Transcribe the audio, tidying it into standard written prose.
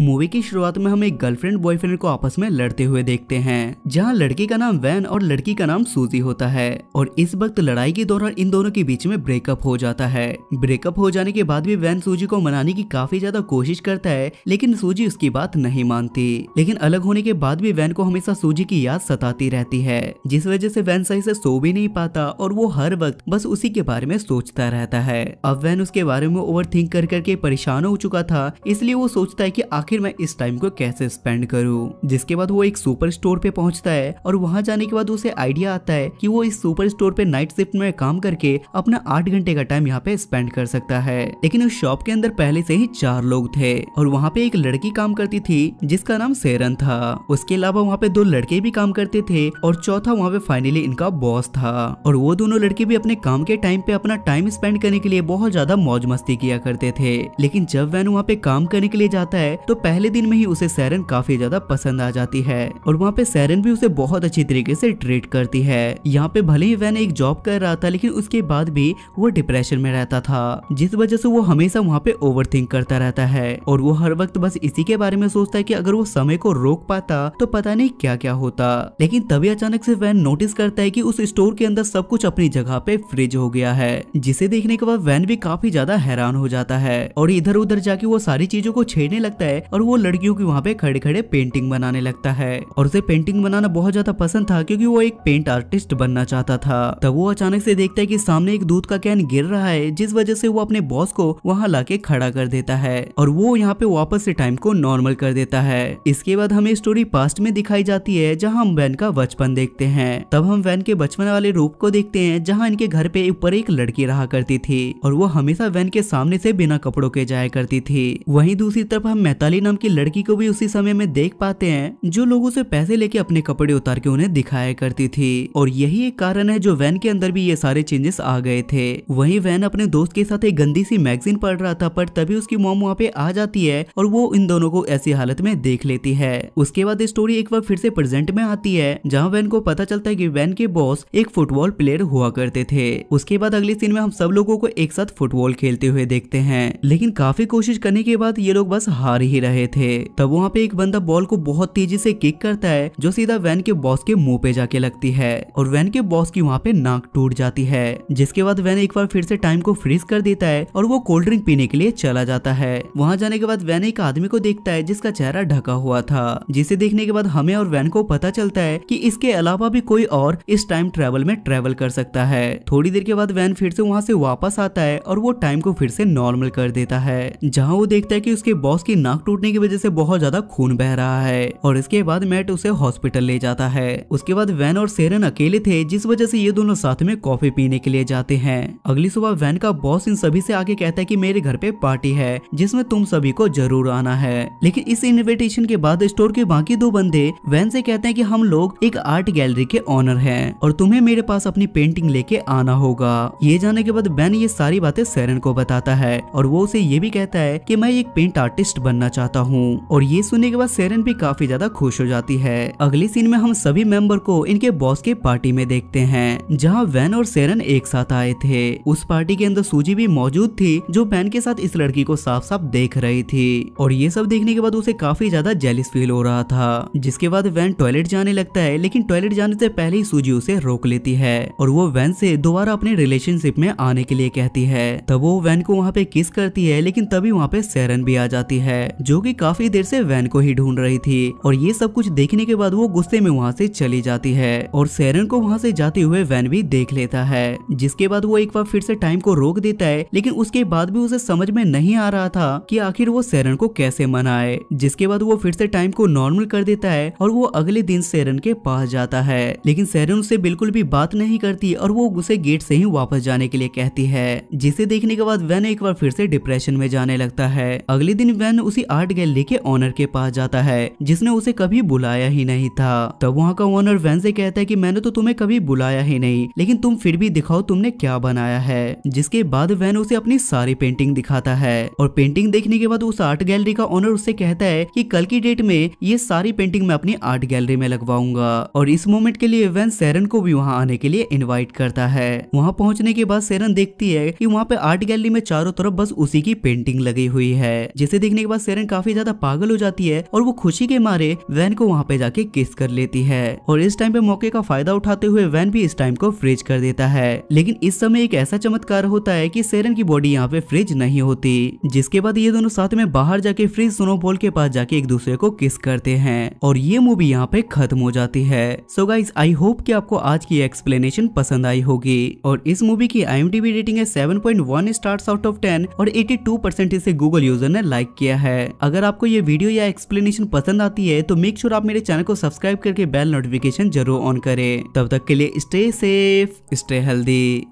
Movie की शुरुआत में हम एक गर्लफ्रेंड बॉयफ्रेंड को आपस में लड़ते हुए देखते हैं, जहां लड़के का नाम वैन और लड़की का नाम सूजी होता है। और इस वक्त लड़ाई के दौरान इन दोनों के बीच में ब्रेकअप हो जाता है। ब्रेकअप हो जाने के बाद भी वैन सूजी को मनाने की काफी ज्यादा कोशिश करता है, लेकिन सूजी उसकी बात नहीं मानती। लेकिन अलग होने के बाद भी वैन को हमेशा सूजी की याद सताती रहती है, जिस वजह से वैन सही से सो भी नहीं पाता और वो हर वक्त बस उसी के बारे में सोचता रहता है। अब वैन उसके बारे में ओवर थिंक कर करके परेशान हो चुका था, इसलिए वो सोचता है कि आखिर मैं इस टाइम को कैसे स्पेंड करूं। जिसके बाद वो एक सुपर स्टोर पे पहुंचता है और वहां जाने के बाद उसे आइडिया आता है कि वो इस सुपर स्टोर पे नाइट शिफ्ट में काम करके अपना 8 घंटे का टाइम यहाँ पे स्पेंड कर सकता है। लेकिन उस शॉप के अंदर पहले से ही 4 लोग थे और वहाँ पे एक लड़की काम करती थी जिसका नाम सेरन था। उसके अलावा वहाँ पे 2 लड़के भी काम करते थे और चौथा वहाँ पे फाइनली इनका बॉस था। और वो दोनों लड़के भी अपने काम के टाइम पे अपना टाइम स्पेंड करने के लिए बहुत ज्यादा मौज मस्ती किया करते थे। लेकिन जब वैन वहाँ पे काम करने के लिए जाता है तो पहले दिन में ही उसे सेरन काफी ज्यादा पसंद आ जाती है और वहाँ पे सेरन भी उसे बहुत अच्छी तरीके से ट्रीट करती है। यहाँ पे भले ही वैन एक जॉब कर रहा था, लेकिन उसके बाद भी वो डिप्रेशन में रहता था, जिस वजह से वो हमेशा वहाँ पे ओवरथिंक करता रहता है और वो हर वक्त बस इसी के बारे में सोचता है कि अगर वो समय को रोक पाता तो पता नहीं क्या क्या होता। लेकिन तभी अचानक से वैन नोटिस करता है कि उस स्टोर के अंदर सब कुछ अपनी जगह पे फ्रीज हो गया है, जिसे देखने के बाद वैन भी काफी ज्यादा हैरान हो जाता है और इधर उधर जाके वो सारी चीजों को छेड़ने लगता है और वो लड़कियों की वहाँ पे खड़े खड़े पेंटिंग बनाने लगता है। और उसे पेंटिंग बनाना बहुत ज्यादा पसंद था क्योंकि वो एक पेंट आर्टिस्ट बनना चाहता था। तब वो अचानक से देखता है कि सामने एक दूध का कैन गिर रहा है, जिस वजह से वो अपने बॉस को वहाँ लाके खड़ा कर देता है और वो यहाँ पे वापस से टाइम को नॉर्मल कर देता है। इसके बाद हमें स्टोरी पास्ट में दिखाई जाती है, जहाँ हम वैन का बचपन देखते हैं। तब हम वैन के बचपन वाले रूप को देखते हैं, जहाँ इनके घर पे ऊपर एक लड़की रहा करती थी और वो हमेशा वैन के सामने से बिना कपड़ों के जाया करती थी। वहीं दूसरी तरफ हम मैताली नाम की लड़की को भी उसी समय में देख पाते हैं, जो लोगों से पैसे लेके अपने कपड़े उतार के उन्हें दिखाया करती थी। और यही एक कारण है जो वैन के अंदर भी ये सारे चेंजेस आ गए थे। वहीं वैन अपने दोस्त के साथ एक गंदी सी मैगजीन पढ़ रहा था, पर तभी उसकी मॉम वहाँ पे आ जाती है और वो इन दोनों को ऐसी हालत में देख लेती है। उसके बाद स्टोरी एक बार फिर से प्रेजेंट में आती है, जहाँ वैन को पता चलता है कि वैन के बॉस एक फुटबॉल प्लेयर हुआ करते थे। उसके बाद अगले सीन में हम सब लोगों को एक साथ फुटबॉल खेलते हुए देखते हैं, लेकिन काफी कोशिश करने के बाद ये लोग बस हार ही रहे थे। तब वहाँ पे एक बंदा बॉल को बहुत तेजी से किक करता है, जो सीधा वैन के बॉस के मुंह पे जाके लगती है और वैन के बॉस की वहाँ पे नाक टूट जाती है। जिसके बाद वैन एक बार फिर से टाइम को फ्रीज कर देता है और वो कोल्ड ड्रिंक पीने के लिए चला जाता है। वहाँ जाने के बाद वैन एक आदमी को देखता है जिसका चेहरा ढका हुआ था, जिसे देखने के बाद हमें और वैन को पता चलता है कि इसके अलावा भी कोई और इस टाइम ट्रेवल में ट्रेवल कर सकता है। थोड़ी देर के बाद वैन फिर से वहाँ से वापस आता है और वो टाइम को फिर से नॉर्मल कर देता है, जहाँ वो देखता है कि उसके बॉस की नाक टूटने की वजह से बहुत ज्यादा खून बह रहा है और इसके बाद मैट उसे हॉस्पिटल ले जाता है। उसके बाद वैन और सेरन अकेले थे, जिस वजह से ये दोनों साथ में कॉफी पीने के लिए जाते हैं। अगली सुबह वैन का बॉस इन सभी से आके कहता है कि मेरे घर पे पार्टी है जिसमें तुम सभी को जरूर आना है। लेकिन इस इनविटेशन के बाद स्टोर के बाकी 2 बंदे वैन से कहते हैं कि हम लोग एक आर्ट गैलरी के ऑनर हैं और तुम्हें मेरे पास अपनी पेंटिंग लेके आना होगा। ये जाने के बाद वैन ये सारी बातें सेरन को बताता है और वो उसे ये भी कहता है कि मैं एक पेंट आर्टिस्ट बनना चाहता हूँ। और ये सुनने के बाद सेरन भी काफी ज्यादा खुश हो जाती है। अगली सीन में हम सभी मेंबर को इनके बॉस के पार्टी में देखते हैं, जहाँ वैन और सेरन एक साथ आए थे। उस पार्टी के अंदर सूजी भी मौजूद थी, जो वैन के साथ इस लड़की को साफ साफ देख रही थी और ये सब देखने के बाद उसे काफी ज्यादा जेलिस फील हो रहा था। जिसके बाद वैन टॉयलेट जाने लगता है, लेकिन टॉयलेट जाने से पहले ही सूजी उसे रोक लेती है और वो वैन से दोबारा अपने रिलेशनशिप में आने के लिए कहती है। तब वो वैन को वहाँ पे किस करती है, लेकिन तभी वहाँ पे सेरन भी आ जाती है, जो कि काफी देर से वैन को ही ढूंढ रही थी। और ये सब कुछ देखने के बाद वो गुस्से में वहाँ से चली जाती है और सेरन को वहाँ से जाते हुए वैन भी देख लेता है। जिसके बाद वो एक बार फिर से टाइम को रोक देता है, लेकिन उसके बाद भी उसे समझ में नहीं आ रहा था कि आखिर वो सेरन को कैसे मनाए। जिसके बाद वो फिर से टाइम को नॉर्मल कर देता है और वो अगले दिन सेरन के पास जाता है, लेकिन सेरन उससे बिल्कुल भी बात नहीं करती और वो उसे गेट से ही वापस जाने के लिए कहती है। जिसे देखने के बाद वैन एक बार फिर से डिप्रेशन में जाने लगता है। अगले दिन वैन उसी आर्ट गैलरी के ऑनर के पास जाता है, जिसने उसे कभी बुलाया ही नहीं था। तब वहाँ का ओनर वैन से कहता है कि मैंने तो तुम्हें कभी बुलाया ही नहीं, लेकिन तुम फिर भी दिखाओ तुमने क्या बनाया है। जिसके बाद वैन उसे अपनी सारी पेंटिंग दिखाता है और पेंटिंग देखने के बाद उस आर्ट गैलरी का ओनर उससे कहता है कि कल की डेट में ये सारी पेंटिंग मैं अपनी आर्ट गैलरी में लगवाऊंगा। और इस मोमेंट के लिए वैन सेरन को भी वहाँ आने के लिए इनवाइट करता है। वहाँ पहुँचने के बाद सेरन देखती है कि वहाँ पे आर्ट गैलरी में चारों तरफ बस उसी की पेंटिंग लगी हुई है, जिसे देखने के बाद सेरन काफी ज्यादा पागल हो जाती है और वो खुशी के मारे वैन को वहाँ पे जाके किस कर लेती है। और इस टाइम पे मौके का फायदा उठाते हुए वैन भी इस टाइम को फ्रीज कर देता है। लेकिन इस समय एक ऐसा चमत्कार होता है कि सेरेन की बॉडी यहाँ पे फ्रीज नहीं होती, जिसके बाद ये दोनों साथ में बाहर जाके फ्रीज स्नोबॉल के पास जाके एक दूसरे को किस करते हैं और ये मूवी यहाँ पे खत्म हो जाती है। सो गाइस, आई होप कि आपको आज की एक्सप्लेनेशन पसंद आई होगी। और इस मूवी की IMDb रेटिंग है 7.1 स्टार्स आउट ऑफ 10 और 82% इसे गूगल यूजर ने लाइक किया है। अगर आपको ये वीडियो या एक्सप्लेनेशन पसंद आती है तो मेक श्योर आप मेरे चैनल को सब्सक्राइब करके बेल नोटिफिकेशन जरूर ऑन करें। तब तक के लिए स्टे सेफ, स्टे हेल्दी।